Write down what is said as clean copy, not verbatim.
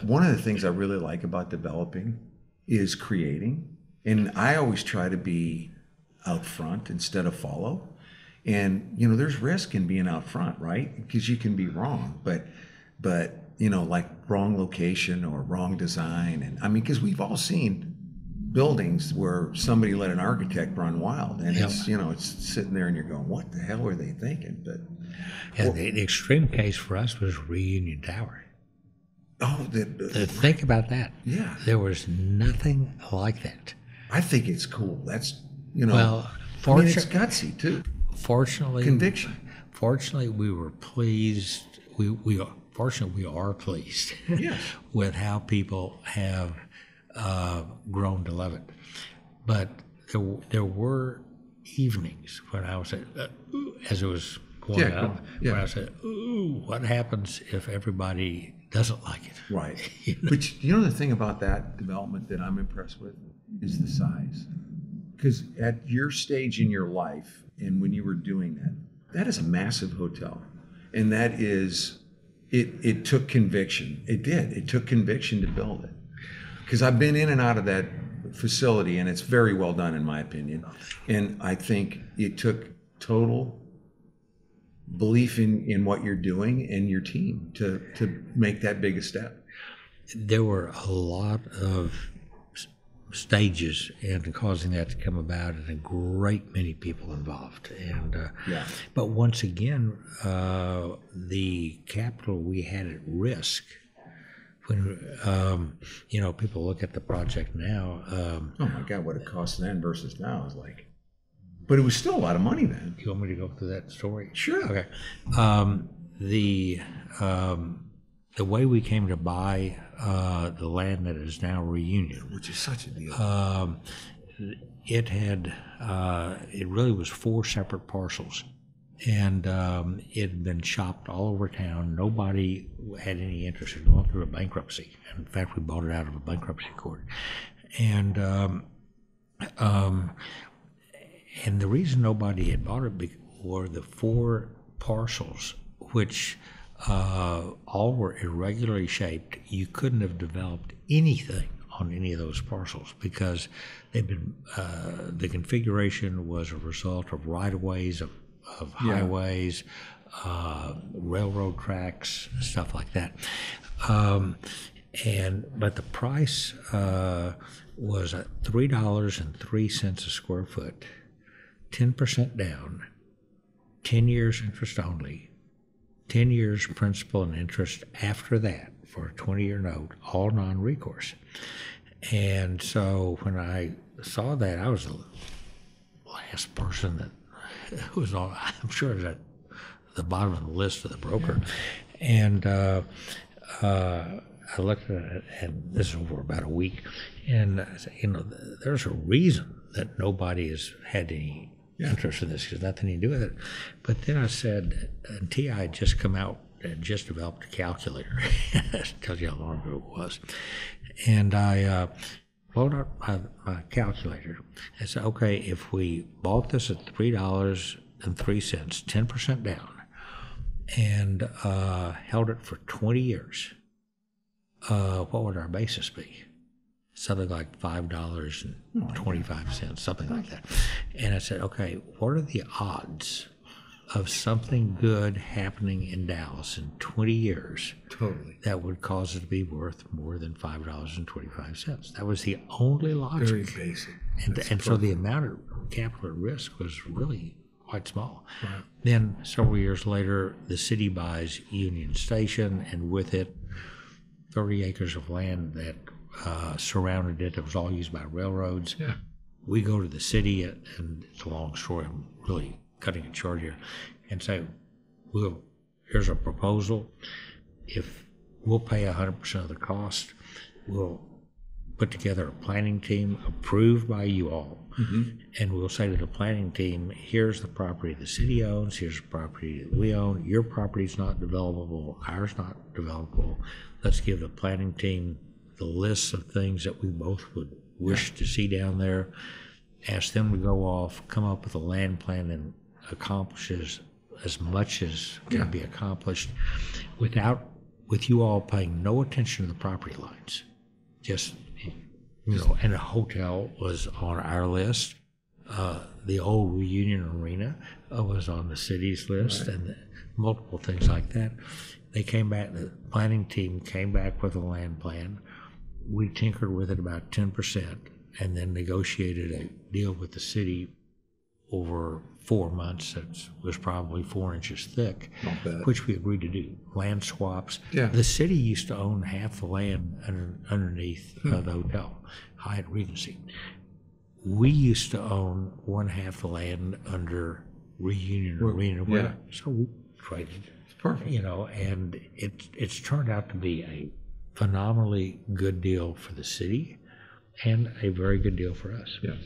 one of the things I really like about developing is creating. And I always try to be out front instead of follow. And, you know, there's risk in being out front, right? Because you can be wrong, but, you know, like wrong location or wrong design. And I mean, because we've all seen buildings where somebody let an architect run wild, and it's, you know, it's sitting there and you're going, what the hell were they thinking? But the extreme case for us was Reunion Tower. Oh, think about that. Yeah. There was nothing like that. I think it's cool. That's, you know, well, I mean, it's gutsy too. Fortunately, conviction. Fortunately, we were pleased. Fortunately, we are pleased yes. with how people have grown to love it. But there were evenings when I was as it was going up, when I said, "Ooh, what happens if everybody doesn't like it?" Right. You know? But you know the thing about that development that I'm impressed with is the size. Because at your stage in your life, and when you were doing that, that is a massive hotel. And that is, it took conviction. It did. It took conviction to build it. Because I've been in and out of that facility, and it's very well done in my opinion. And I think it took total belief in what you're doing and your team to make that big a step. There were a lot of stages in causing that to come about, and a great many people involved. And but once again, the capital we had at risk. When you know, people look at the project now. Oh my God, what it costs then versus now is like. But it was still a lot of money then. You want me to go through that story? Sure. Okay. The way we came to buy the land that is now Reunion, which is such a deal, it really was 4 separate parcels, and it had been shopped all over town. Nobody had any interest in going through a bankruptcy. In fact, we bought it out of a bankruptcy court, and the reason nobody had bought it were the 4 parcels, which all were irregularly shaped. You couldn't have developed anything on any of those parcels because they've been the configuration was a result of right-of-ways, of highways, railroad tracks, stuff like that. But the price was at $3.03 a square foot, 10% down, 10 years interest only, 10 years principal and interest after that for a 20-year note, all non-recourse. And so when I saw that, I was the last person that was on, I'm sure it was at the bottom of the list of the broker. And I looked at it, and this is over about a week, and I said, you know, there's a reason that nobody has had any interest in this, because nothing to do with it. But then I said, and TI had just come out and just developed a calculator. That tells you how long ago it was. And I pulled up my calculator and said, okay, if we bought this at $3.03, 10% down, and held it for 20 years, what would our basis be? Something like $5.25, something like that. And I said, okay, what are the odds of something good happening in Dallas in 20 years that would cause it to be worth more than $5.25? That was the only logic. Very basic. And so the amount of capital at risk was really quite small. Right. Then several years later, the city buys Union Station, and with it, 30 acres of land that surrounded it. It was all used by railroads. Yeah. We go to the city, and it's a long story. I'm really cutting it short here, and say, here's a proposal. If we'll pay 100% of the cost, we'll put together a planning team approved by you all, and we'll say to the planning team, here's the property the city owns, here's the property that we own, your property's not developable, ours not developable. Let's give the planning team the lists of things that we both would wish to see down there, ask them to go off, come up with a land plan, and accomplish as much as can be accomplished without with you all paying no attention to the property lines. Just, and the hotel was on our list. The old Reunion Arena was on the city's list, Right. and multiple things like that. They came back, the planning team came back with a land plan. We tinkered with it about 10% and then negotiated a deal with the city over 4 months that was probably 4 inches thick, Not bad. which we agreed to do. Land swaps. Yeah. The city used to own half the land underneath the hotel, Hyatt Regency. We used to own one half the land under Reunion Arena. Yeah. So we traded. It's perfect. And it's turned out to be a phenomenally good deal for the city and a very good deal for us. Yes.